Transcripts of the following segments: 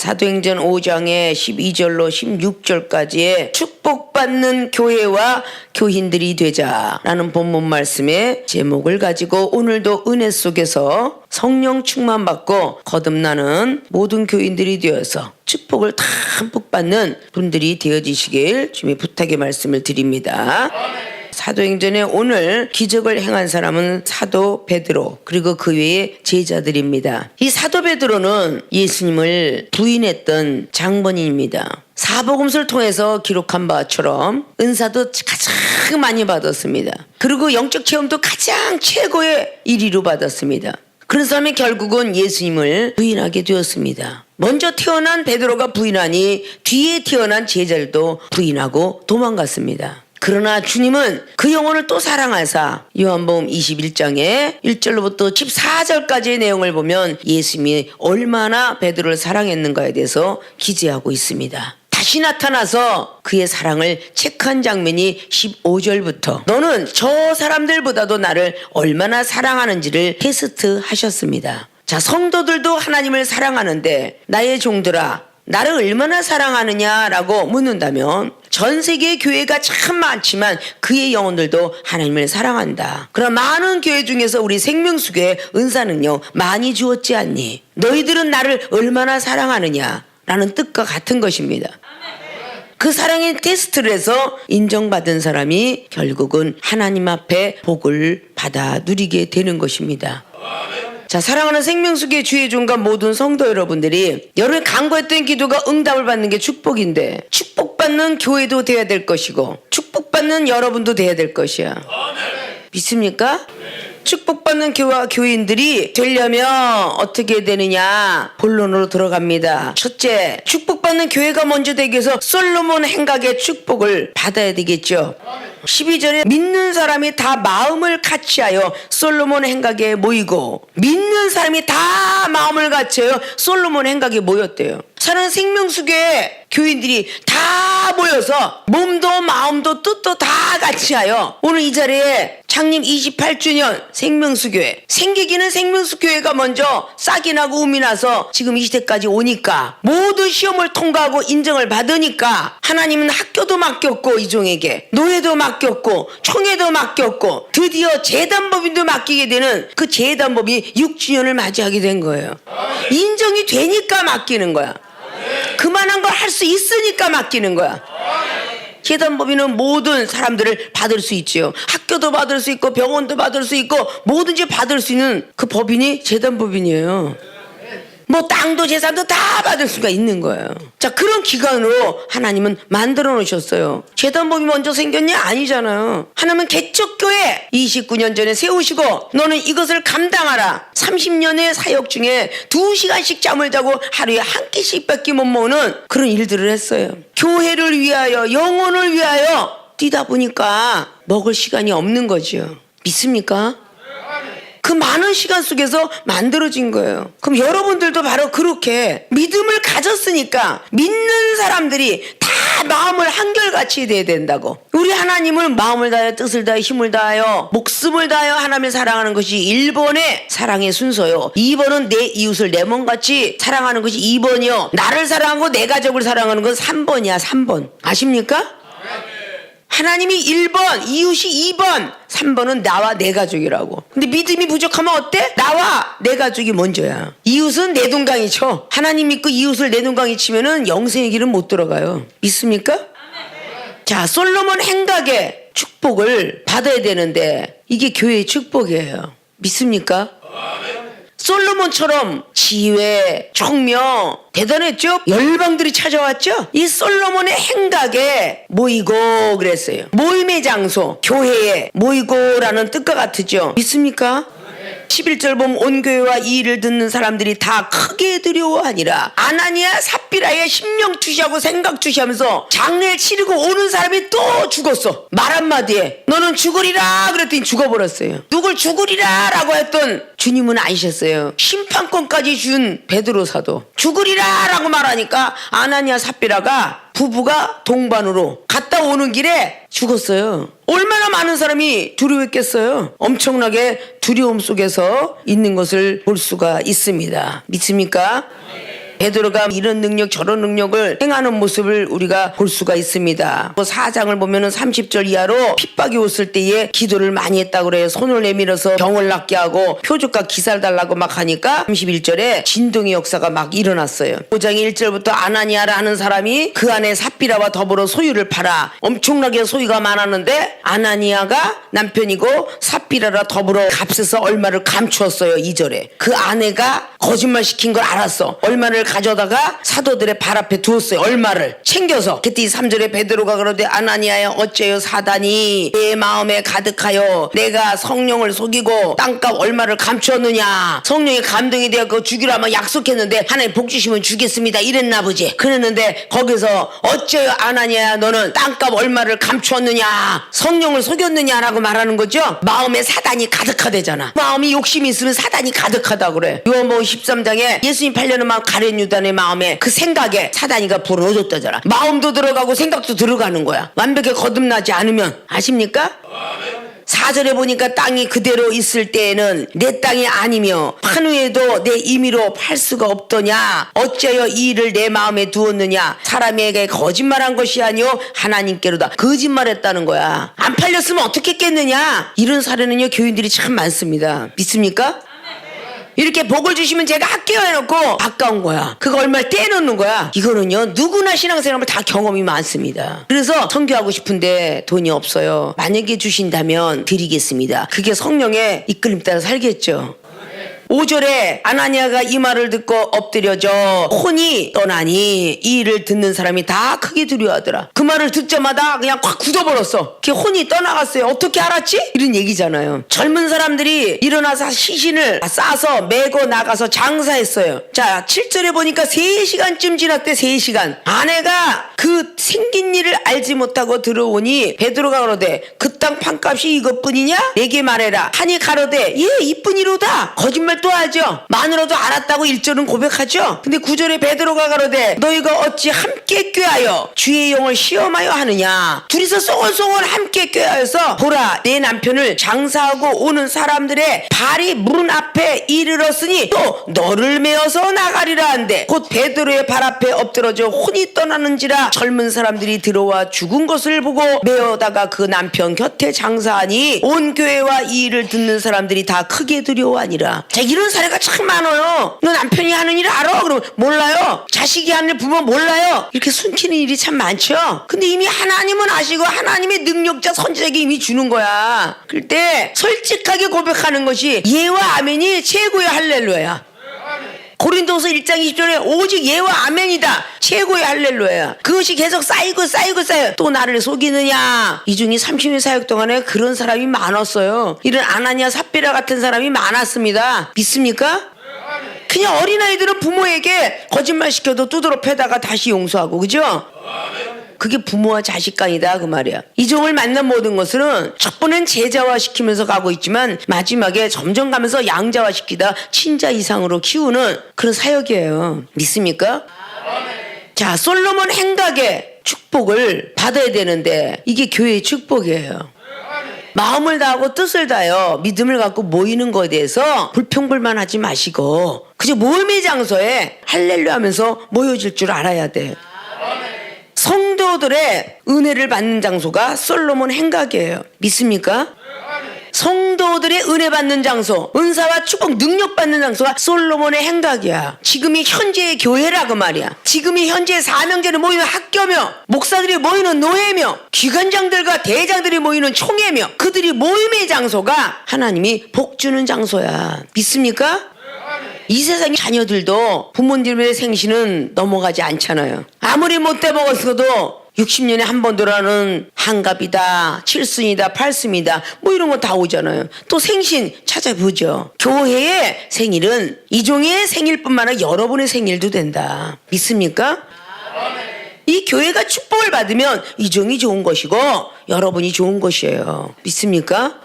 사도행전 5장의 12절로 16절까지의 축복받는 교회와 교인들이 되자라는 본문 말씀의 제목을 가지고 오늘도 은혜 속에서 성령 충만받고 거듭나는 모든 교인들이 되어서 축복을 담뿍 받는 분들이 되어지시길 주님의 부탁의 말씀을 드립니다. 사도행전에 오늘 기적을 행한 사람은 사도 베드로 그리고 그 외의 제자들입니다. 이 사도 베드로는 예수님을 부인했던 장본인입니다. 사복음서를 통해서 기록한 바처럼 은사도 가장 많이 받았습니다. 그리고 영적 체험도 가장 최고의 1위로 받았습니다. 그런 사람이 결국은 예수님을 부인하게 되었습니다. 먼저 태어난 베드로가 부인하니 뒤에 태어난 제자들도 부인하고 도망갔습니다. 그러나 주님은 그 영혼을 또 사랑하사 요한복음 21장의 1절로부터 14절까지의 내용을 보면 예수님이 얼마나 베드로를 사랑했는가에 대해서 기재하고 있습니다. 다시 나타나서 그의 사랑을 체크한 장면이 15절부터 너는 저 사람들보다도 나를 얼마나 사랑하는지를 테스트하셨습니다. 자, 성도들도 하나님을 사랑하는데 나의 종들아 나를 얼마나 사랑하느냐라고 묻는다면 전 세계의 교회가 참 많지만 그의 영혼들도 하나님을 사랑한다. 그러나 많은 교회 중에서 우리 생명수교의 은사는요 많이 주었지 않니? 너희들은 나를 얼마나 사랑하느냐라는 뜻과 같은 것입니다. 그 사랑의 테스트를 해서 인정받은 사람이 결국은 하나님 앞에 복을 받아 누리게 되는 것입니다. 자, 사랑하는 생명수교의 주의 종과 모든 성도 여러분들이 여러분이 간구했던 기도가 응답을 받는 게 축복인데 축복받는 교회도 돼야 될 것이고 축복받는 여러분도 돼야 될 것이야. 믿습니까? 축복받는 교회와 교인들이 되려면 어떻게 되느냐 본론으로 들어갑니다. 첫째, 축복받는 교회가 먼저 되기 위해서 솔로몬 행각의 축복을 받아야 되겠죠. 12절에 믿는 사람이 다 마음을 같이하여 솔로몬 행각에 모이고 믿는 사람이 다 마음을 같이하여 솔로몬 행각에 모였대요. 사랑하는 생명수교의 교인들이 다 모여서 몸도 마음도 뜻도 다 같이하여 오늘 이 자리에 창립 28주년 생명수교회 생기기는 생명수교회가 먼저 싹이 나고 음이 나서 지금 이 시대까지 오니까 모든 시험을 통과하고 인정을 받으니까 하나님은 학교도 맡겼고 이종에게 노예도 맡겼고 총회도 맡겼고 드디어 재단법인도 맡기게 되는 그 재단법이 6주년을 맞이하게 된 거예요. 인정이 되니까 맡기는 거야. 그만한 걸 할 수 있으니까 맡기는 거야. 재단법인은 모든 사람들을 받을 수 있지요. 학교도 받을 수 있고 병원도 받을 수 있고 뭐든지 받을 수 있는 그 법인이 재단법인이에요. 뭐 땅도 재산도 다 받을 수가 있는 거예요. 자, 그런 기관으로 하나님은 만들어 놓으셨어요. 재단법이 먼저 생겼냐? 아니잖아요. 하나님은 개척교회 29년 전에 세우시고 너는 이것을 감당하라. 30년의 사역 중에 2시간씩 잠을 자고 하루에 한 끼씩 밖에 못 먹는 그런 일들을 했어요. 교회를 위하여 영혼을 위하여 뛰다 보니까 먹을 시간이 없는 거죠. 믿습니까? 그 많은 시간 속에서 만들어진 거예요. 그럼 여러분들도 바로 그렇게 믿음을 가졌으니까 믿는 사람들이 다 마음을 한결같이 돼야 된다고. 우리 하나님을 마음을 다하여 뜻을 다하여 힘을 다하여 목숨을 다하여 하나님을 사랑하는 것이 1번의 사랑의 순서요. 2번은 내 이웃을 내 몸같이 사랑하는 것이 2번이요. 나를 사랑하고 내 가족을 사랑하는 건 3번이야. 3번. 아십니까? 하나님이 1번, 이웃이 2번, 3번은 나와 내 가족이라고. 근데 믿음이 부족하면 어때? 나와 내 가족이 먼저야. 이웃은 내 동강이 쳐. 하나님 믿고 이웃을 내 동강이 치면은 영생의 길은 못 들어가요. 믿습니까? 자, 솔로몬 행각의 축복을 받아야 되는데 이게 교회의 축복이에요. 믿습니까? 솔로몬처럼 지혜, 총명 대단했죠? 열방들이 찾아왔죠? 이 솔로몬의 행각에 모이고 그랬어요. 모임의 장소, 교회에 모이고라는 뜻과 같으죠? 믿습니까? 11절 보면 온 교회와 이 일을 듣는 사람들이 다 크게 두려워하니라. 아나니아 삽비라의 심령 투시하고 생각 투시하면서 장례를 치르고 오는 사람이 또 죽었어. 말 한마디에 너는 죽으리라 그랬더니 죽어버렸어요. 누굴 죽으리라 라고 했던 주님은 아니셨어요. 심판권까지 준 베드로 사도 죽으리라 라고 말하니까 아나니아 삽비라가 부부가 동반으로 갔다 오는 길에 죽었어요. 얼마나 많은 사람이 두려웠겠어요. 엄청나게 두려움 속에서 있는 것을 볼 수가 있습니다. 믿습니까? 베드로가 이런 능력 저런 능력을 행하는 모습을 우리가 볼 수가 있습니다. 4장을 보면은 30절 이하로 핍박이 왔을 때에 기도를 많이 했다고 그래요. 손을 내밀어서 병을 낫게 하고 표적과 기사를 달라고 막 하니까 31절에 진동의 역사가 막 일어났어요. 5장 1절부터 아나니아라는 사람이 그 안에 삽비라와 더불어 소유를 팔아 엄청나게 소유가 많았는데 아나니아가 남편이고 삽비라라 더불어 값에서 얼마를 감추었어요. 2절에 그 아내가 거짓말 시킨 걸 알았어. 얼마를 가져다가 사도들의 발 앞에 두었어요. 얼마를 챙겨서. 그때 3절에 베드로가 그러되 아나니아야 어째요 사단이 내 마음에 가득하여 내가 성령을 속이고 땅값 얼마를 감추었느냐. 성령이 감동이 되어 그거 주기로 약속했는데 하나님 복 주시면 주겠습니다 이랬나 보지. 그랬는데 거기서 어째요 아나니아야 너는 땅값 얼마를 감추었느냐 성령을 속였느냐라고 말하는 거죠. 마음에 사단이 가득하대잖아. 마음이 욕심이 있으면 사단이 가득하다 그래. 요한복음 13장에 예수님 8년의 마음 가룟 유다의 마음에 그 생각에 사단이가 불어넣어줬다잖아. 마음도 들어가고 생각도 들어가는 거야. 완벽히 거듭나지 않으면. 아십니까? 4절에 보니까 땅이 그대로 있을 때에는 내 땅이 아니며 판후에도 내 임의로 팔 수가 없더냐. 어째여 이 일을 내 마음에 두었느냐. 사람에게 거짓말한 것이 아니요 하나님께로다. 거짓말했다는 거야. 안 팔렸으면 어떻게 깼느냐. 이런 사례는요 교인들이 참 많습니다. 믿습니까? 이렇게 복을 주시면 제가 할게요 해놓고 아까운 거야. 그거 얼마를 떼놓는 거야. 이거는요 누구나 신앙생활하면 다 경험이 많습니다. 그래서 선교하고 싶은데 돈이 없어요. 만약에 주신다면 드리겠습니다. 그게 성령의 이끌림 따라 살겠죠. 5절에 아나니아가 이 말을 듣고 엎드려져 혼이 떠나니 이 일을 듣는 사람이 다 크게 두려워하더라. 그 말을 듣자마자 그냥 확 굳어버렸어. 그게 혼이 떠나갔어요. 어떻게 알았지? 이런 얘기잖아요. 젊은 사람들이 일어나서 시신을 싸서 메고 나가서 장사했어요. 자 7절에 보니까 3시간쯤 지났대. 3시간. 아내가 그 생긴 일을 알지 못하고 들어오니 베드로가 그러되 그 땅 판값이 이것뿐이냐? 내게 말해라. 하니 가로되 예 이뿐이로다. 거짓말 또 하죠. 마누라도 알았다고 1절은 고백하죠. 근데 9절에 베드로가 가로되 너희가 어찌 함께 꾀하여 주의 영을 시험하여 하느냐. 둘이서 송원송원 함께 꾀하여서 보라 내 남편을 장사하고 오는 사람들의 발이 문 앞에 이르렀으니 또 너를 메어서 나가리라 한데 곧 베드로의 발 앞에 엎드러져 혼이 떠나는지라. 젊은 사람들이 들어와 죽은 것을 보고 메어다가 그 남편 곁에 장사하니 온 교회와 이 일을 듣는 사람들이 다 크게 두려워하니라. 자, 이런 사례가 참 많아요. 너 남편이 하는 일을 알아? 그러면 몰라요. 자식이 하는 일 부모 몰라요. 이렇게 숨기는 일이 참 많죠. 근데 이미 하나님은 아시고 하나님의 능력자 선지자에게 이미 주는 거야. 그럴 때 솔직하게 고백하는 것이 예와 아멘이 최고의 할렐루야야. 고린도서 1장 20절에 오직 예와 아멘이다. 최고의 할렐루야. 그것이 계속 쌓이고 또 나를 속이느냐. 이 중에 30년 사역 동안에 그런 사람이 많았어요. 이런 아나니아 삽비라 같은 사람이 많았습니다. 믿습니까? 그냥 어린아이들은 부모에게 거짓말 시켜도 두드러 패다가 다시 용서하고 그죠? 그게 부모와 자식 간이다 그 말이야. 이종을 만난 모든 것은 첫 번엔 제자화 시키면서 가고 있지만 마지막에 점점 가면서 양자화 시키다 친자 이상으로 키우는 그런 사역이에요. 믿습니까? 자, 솔로몬 행각의 축복을 받아야 되는데 이게 교회의 축복이에요. 마음을 다하고 뜻을 다하여 믿음을 갖고 모이는 것에 대해서 불평불만하지 마시고 그저 모임의 장소에 할렐루야 하면서 모여질 줄 알아야 돼. 성도들의 은혜를 받는 장소가 솔로몬 행각이에요. 믿습니까? 성도들의 은혜 받는 장소, 은사와 축복 능력 받는 장소가 솔로몬의 행각이야. 지금이 현재의 교회라고 말이야. 지금이 현재의 사명제를 모이는 학교며 목사들이 모이는 노예며 기관장들과 대장들이 모이는 총회며 그들이 모임의 장소가 하나님이 복 주는 장소야. 믿습니까? 이 세상 자녀들도 부모님의 생신은 넘어가지 않잖아요. 아무리 못돼 먹었어도 60년에 한 번 들어가는 한갑이다, 칠순이다, 팔순이다 뭐 이런 거 다 오잖아요. 또 생신 찾아보죠. 교회의 생일은 이종의 생일뿐만 아니라 여러분의 생일도 된다. 믿습니까? 이 교회가 축복을 받으면 이종이 좋은 것이고 여러분이 좋은 것이에요. 믿습니까?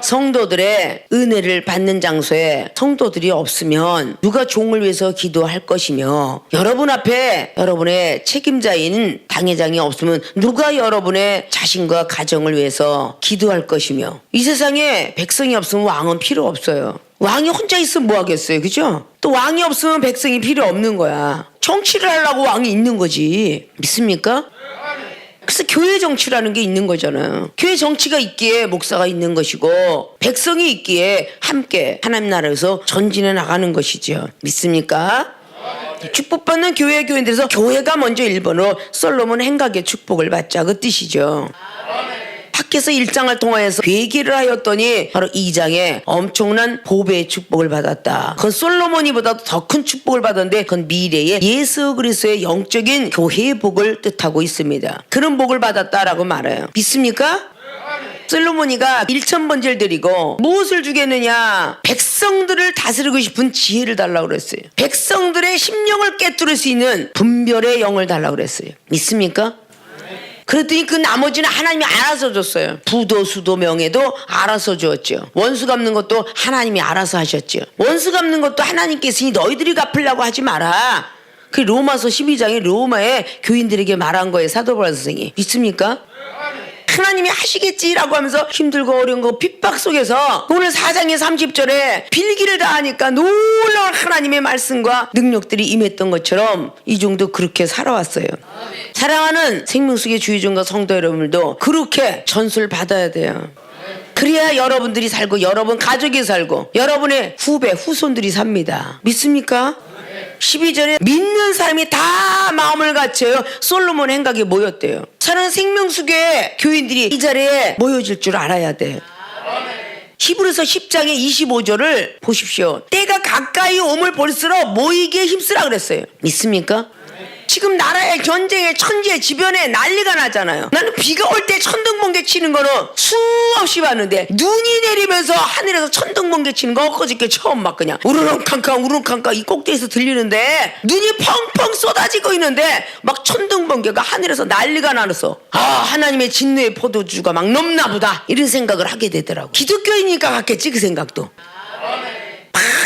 성도들의 은혜를 받는 장소에 성도들이 없으면 누가 종을 위해서 기도할 것이며 여러분 앞에 여러분의 책임자인 당회장이 없으면 누가 여러분의 자신과 가정을 위해서 기도할 것이며 이 세상에 백성이 없으면 왕은 필요 없어요. 왕이 혼자 있으면 뭐 하겠어요, 그죠? 또 왕이 없으면 백성이 필요 없는 거야. 정치를 하려고 왕이 있는 거지. 믿습니까? 그래서 교회 정치라는 게 있는 거잖아요. 교회 정치가 있기에 목사가 있는 것이고 백성이 있기에 함께 하나님 나라에서 전진해 나가는 것이죠. 믿습니까? 축복받는 교인들에서 교회가 먼저 1번으로 솔로몬 행각의 축복을 받자 그 뜻이죠. 밖에서 1장을 통하여서 회개를 하였더니 바로 2장에 엄청난 보배의 축복을 받았다. 그건 솔로몬이보다도 더 큰 축복을 받았는데 그건 미래의 예수 그리스도의 영적인 교회의 복을 뜻하고 있습니다. 그런 복을 받았다라고 말해요. 믿습니까? 솔로몬이가 1000번제를 드리고 무엇을 주겠느냐? 백성들을 다스리고 싶은 지혜를 달라고 그랬어요. 백성들의 심령을 깨뚫을 수 있는 분별의 영을 달라고 그랬어요. 믿습니까? 그랬더니 그 나머지는 하나님이 알아서 줬어요. 부도 수도 명예도 알아서 주었죠. 원수 갚는 것도 하나님이 알아서 하셨죠. 원수 갚는 것도 하나님께서 너희들이 갚으려고 하지 마라. 그 로마서 12장에 로마의 교인들에게 말한 거예요. 사도 바울 선생이. 믿습니까? 하나님이 하시겠지라고 하면서 힘들고 어려운 거 핍박 속에서 오늘 4장의 30절에 빌기를 다하니까 놀라운 하나님의 말씀과 능력들이 임했던 것처럼 이종도 그렇게 살아왔어요. 사랑하는 생명수의 주의종과 성도 여러분들도 그렇게 전수를 받아야 돼요. 그래야 여러분들이 살고 여러분 가족이 살고 여러분의 후배 후손들이 삽니다. 믿습니까? 12절에 믿는 사람이 다 마음을 갖춰요. 솔로몬 행각에 모였대요. 사랑하는 생명수교회 교인들이 이 자리에 모여질 줄 알아야 돼. 히브리서 10장의 25절을 보십시오. 때가 가까이 오물 볼수록 모이기에 힘쓰라 그랬어요. 믿습니까? 지금 나라의 전쟁에 천지의 지변에 난리가 나잖아요. 나는 비가 올 때 천둥번개 치는 거는 수없이 봤는데 눈이 내리면서 하늘에서 천둥번개 치는 거 엊그저께 처음 막 그냥 우르릉캉캉 우르릉캉캉 이 꼭대기에서 들리는데 눈이 펑펑 쏟아지고 있는데 막 천둥번개가 하늘에서 난리가 나서 하나님의 진노의 포도주가 막 넘나 보다 이런 생각을 하게 되더라고. 기독교이니까 같겠지 그 생각도.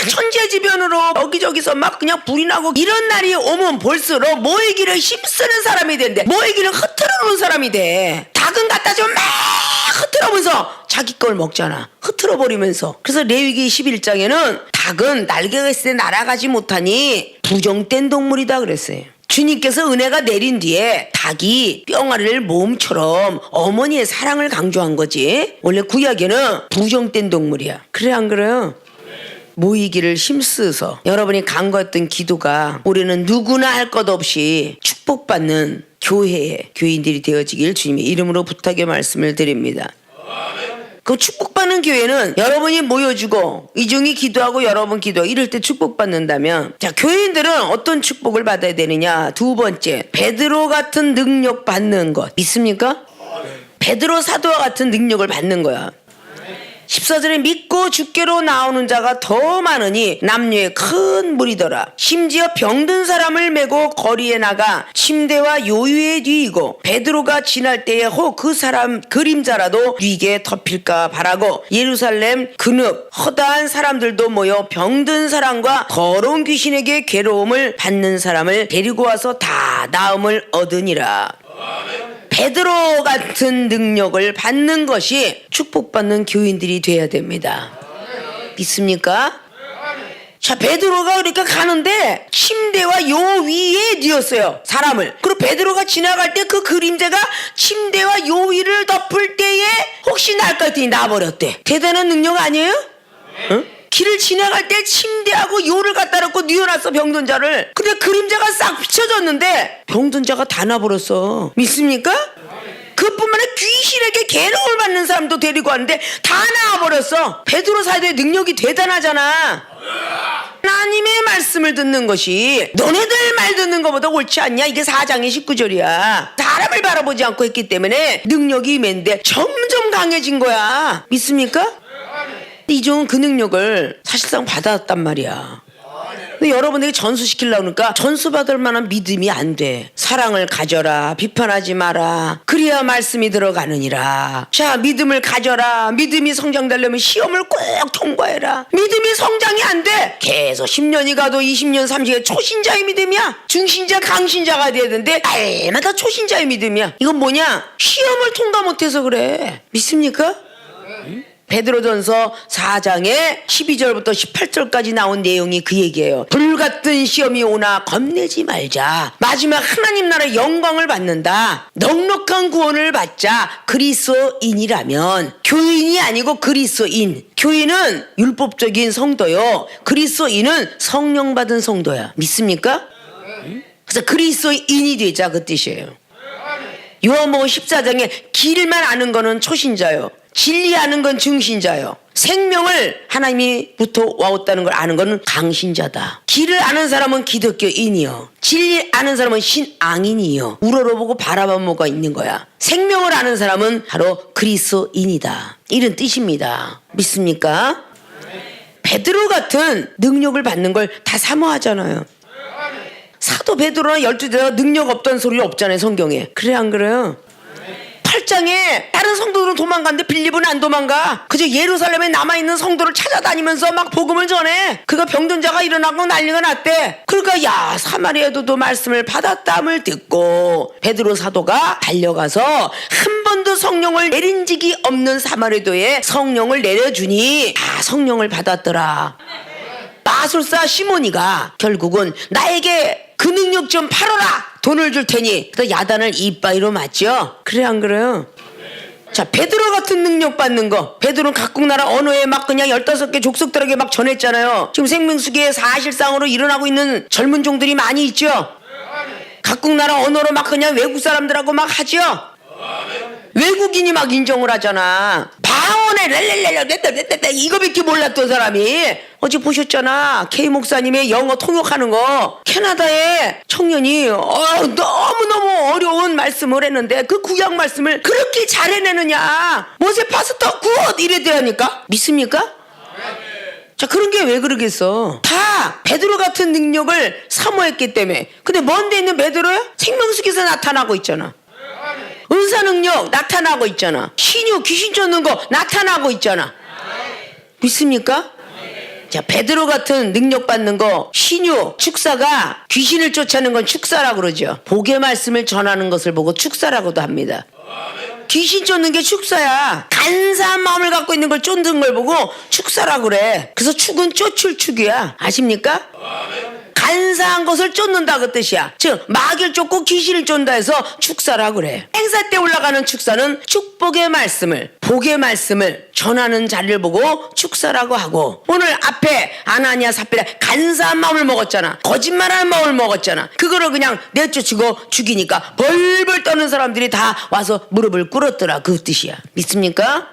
천재지변으로 여기저기서 막 그냥 불이 나고 이런 날이 오면 볼수록 모이기를 힘쓰는 사람이 된대. 모이기를 흐트러 놓은 사람이 돼. 닭은 갖다 주면 막 흐트러면서 자기 걸 먹잖아. 흐트러 버리면서. 그래서 레위기 11장에는 닭은 날개가 있을 때 날아가지 못하니 부정된 동물이다 그랬어요. 주님께서 은혜가 내린 뒤에 닭이 뿅아리를 모음처럼 어머니의 사랑을 강조한 거지. 원래 구약에는 부정된 동물이야. 그래 안 그래요? 모이기를 힘써서 여러분이 간구했던 기도가 올해는 누구나 할 것 없이 축복받는 교회의 교인들이 되어지길 주님의 이름으로 부탁의 말씀을 드립니다. 그 축복받는 교회는 여러분이 모여주고 이중이 기도하고 여러분 기도하고 이럴 때 축복받는다면 자 교인들은 어떤 축복을 받아야 되느냐? 두 번째 베드로 같은 능력 받는 것 믿습니까? 베드로 사도와 같은 능력을 받는 거야. 14절에 믿고 주께로 나오는 자가 더 많으니 남녀의 큰 무리더라. 심지어 병든 사람을 메고 거리에 나가 침대와 요유에 뉘이고 베드로가 지날 때에 혹 그 사람 그림자라도 뉘게 덮일까 바라고 예루살렘 근읍 허다한 사람들도 모여 병든 사람과 더러운 귀신에게 괴로움을 받는 사람을 데리고 와서 다 나음을 얻으니라. 베드로 같은 능력을 받는 것이 축복받는 교인들이 돼야 됩니다. 믿습니까? 자, 베드로가 그러니까 가는데 침대와 요 위에 뉘었어요. 사람을. 그리고 베드로가 지나갈 때 그 그림자가 침대와 요 위를 덮을 때에 혹시 날까 했더니 나버렸대. 대단한 능력 아니에요? 응? 길을 지나갈 때 침대하고 요를 갖다 놓고 뉘어놨어 병든 자를. 근데 그림자가 싹 비춰졌는데 병든 자가 다 나버렸어. 믿습니까? 그뿐만 아니라 귀신에게 괴로움을 받는 사람도 데리고 왔는데 다 나와버렸어. 베드로 사도의 능력이 대단하잖아. 하나님의 말씀을 듣는 것이 너네들 말 듣는 것보다 옳지 않냐? 이게 4장의 19절이야. 사람을 바라보지 않고 했기 때문에 능력이 임했는데 점점 강해진 거야. 믿습니까? 이종은 그 능력을 사실상 받았단 말이야. 근데 여러분에게 전수시키려고 하니까 전수받을 만한 믿음이 안 돼. 사랑을 가져라. 비판하지 마라. 그래야 말씀이 들어가느니라. 자, 믿음을 가져라. 믿음이 성장되려면 시험을 꼭 통과해라. 믿음이 성장이 안 돼. 계속 10년이 가도 20년, 30년 초신자의 믿음이야. 중신자, 강신자가 돼야 되는데 날마다 초신자의 믿음이야. 이건 뭐냐? 시험을 통과 못해서 그래. 믿습니까? 베드로전서 4장의 12절부터 18절까지 나온 내용이 그 얘기예요. 불같은 시험이 오나 겁내지 말자. 마지막 하나님 나라의 영광을 받는다. 넉넉한 구원을 받자. 그리스도인이라면, 교인이 아니고 그리스도인. 교인은 율법적인 성도요, 그리스도인은 성령 받은 성도야. 믿습니까? 그래서 그리스도인이 되자, 그 뜻이에요. 요한복음 14장에 길만 아는 거는 초신자요, 진리하는 건 증신자요, 생명을 하나님이부터 와왔다는 걸 아는 거는 강신자다. 길을 아는 사람은 기독교인이요, 진리 아는 사람은 신앙인이요, 우러러보고 바라만 뭐가 있는 거야. 생명을 아는 사람은 바로 그리스도인이다, 이런 뜻입니다. 믿습니까? 베드로 같은 능력을 받는 걸 다 사모하잖아요. 사도 베드로나 12대가 능력 없다는 소리 없잖아요, 성경에. 그래, 안 그래요? 8장에 다른 성도들은 도망갔는데 빌립은 안 도망가. 그저 예루살렘에 남아있는 성도를 찾아다니면서 막 복음을 전해. 그가 병든 자가 일어나고 난리가 났대. 그러니까 야, 사마리아에도 말씀을 받았담을 듣고 베드로 사도가 달려가서 한 번도 성령을 내린 적이 없는 사마리아도에 성령을 내려주니 다 성령을 받았더라. 마술사 시몬이가 결국은 나에게 그 능력 좀 팔아라, 돈을 줄 테니. 그래서 야단을 이빠이로 맞죠. 그래, 안 그래요? 자, 베드로 같은 능력 받는 거. 베드로는 각국 나라 언어에 막 그냥 15개 족속들에게 막 전했잖아요. 지금 생명수기에 사실상으로 일어나고 있는 젊은 종들이 많이 있죠. 각국 나라 언어로 막 그냥 외국 사람들하고 막 하죠. 외국인이 막 인정을 하잖아. 방언에 렐렐렐렐 이거밖에 몰랐던 사람이 어제 보셨잖아. K 목사님의 영어 통역하는 거. 캐나다의 청년이 너무너무 어려운 말씀을 했는데 그 구약 말씀을 그렇게 잘 해내느냐. 모세 파스터 굿 이래대하니까 믿습니까? 자, 그런 게 왜 그러겠어. 다 베드로 같은 능력을 사모했기 때문에. 근데 먼데 있는 베드로야? 생명수기에서 나타나고 있잖아. 은사 능력 나타나고 있잖아. 신유 귀신 쫓는 거 나타나고 있잖아. 믿습니까? 자, 베드로 같은 능력 받는 거, 신유 축사가 귀신을 쫓아내는 건 축사라고 그러죠. 복의 말씀을 전하는 것을 보고 축사라고도 합니다. 귀신 쫓는 게 축사야. 간사한 마음을 갖고 있는 걸 쫓는 걸 보고 축사라고 그래. 그래서 축은 쫓을 축이야. 아십니까? 간사한 것을 쫓는다, 그 뜻이야. 즉 마귀를 쫓고 귀신을 쫓는다 해서 축사라고 그래. 행사 때 올라가는 축사는 축복의 말씀을, 복의 말씀을 전하는 자리를 보고 축사라고 하고, 오늘 앞에 아나니아 삽비라 간사한 마음을 먹었잖아. 거짓말하는 마음을 먹었잖아. 그거를 그냥 내쫓고 죽이니까 벌벌 떠는 사람들이 다 와서 무릎을 꿇었더라, 그 뜻이야. 믿습니까?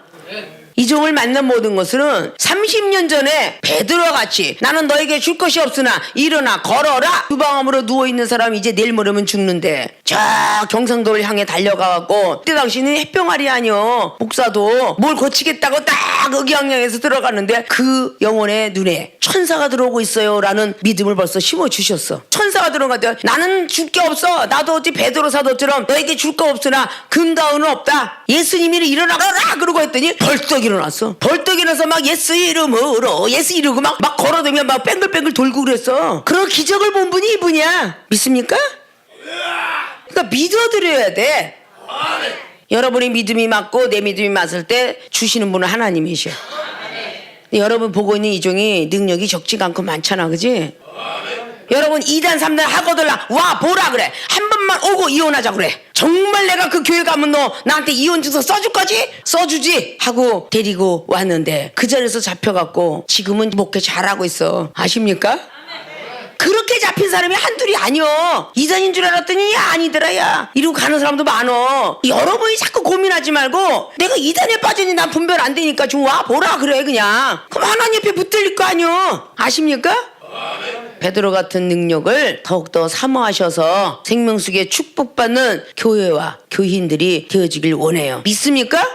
이 종을 만난 모든 것은 30년 전에 베드로와 같이 나는 너에게 줄 것이 없으나 일어나 걸어라, 주방암으로 누워있는 사람이 이제 내일 모레면 죽는데 저 경상도를 향해 달려가갖고, 그때 당시는 햇병아리 아니요, 목사도 뭘 고치겠다고 딱 의기양양해서 들어갔는데 그 영혼의 눈에 천사가 들어오고 있어요 라는 믿음을 벌써 심어주셨어. 천사가 들어가대. 나는 줄 게 없어. 나도 어찌 베드로 사도처럼 너에게 줄 거 없으나 금가은은 없다. 예수님이 일어나가라 그러고 했더니 벌떡 일어났어. 벌떡 일어나서 막 예수 이름으로 예수 이러고 막 걸어다니며 막 뺑글뺑글 돌고 그랬어. 그런 기적을 본 분이 이분이야. 믿습니까? 그러니까 믿어드려야 돼. 여러분의 믿음이 맞고 내 믿음이 맞을 때 주시는 분은 하나님이셔. 여러분 보고 있는 이 종이 능력이 적지가 않고 많잖아, 그지? 여러분 2단 3단 하고들 와 보라 그래. 한 번만 오고 이혼하자 그래. 정말 내가 그 교회 가면 너 나한테 이혼증서 써줄 거지? 써주지 하고 데리고 왔는데 그 자리에서 잡혀갖고 지금은 목회 잘하고 있어. 아십니까? 그렇게 잡힌 사람이 한둘이 아니여. 이단인 줄 알았더니 아니더라. 야, 이러고 가는 사람도 많어. 여러분이 자꾸 고민하지 말고 내가 이단에 빠지니 난 분별 안 되니까 좀 와 보라 그래. 그냥 그럼 하나님 옆에 붙들릴 거 아니여. 아십니까? 베드로 같은 능력을 더욱더 사모하셔서 생명수기에 축복받는 교회와 교인들이 되어지길 원해요. 믿습니까?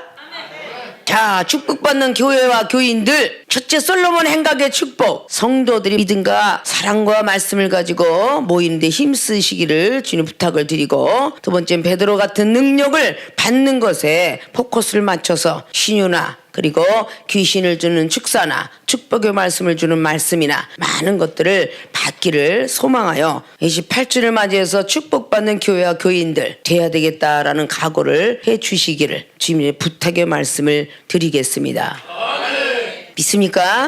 자, 축복받는 교회와 교인들, 첫째 솔로몬 행각의 축복. 성도들이 믿음과 사랑과 말씀을 가지고 모이는데 힘쓰시기를 주님 부탁을 드리고, 두 번째는 베드로 같은 능력을 받는 것에 포커스를 맞춰서 신유나 그리고 귀신을 주는 축사나 축복의 말씀을 주는 말씀이나 많은 것들을 받기를 소망하여 28주를 맞이해서 축복받는 교회와 교인들 돼야 되겠다라는 각오를 해 주시기를 주님의 부탁의 말씀을 드리겠습니다. 믿습니까?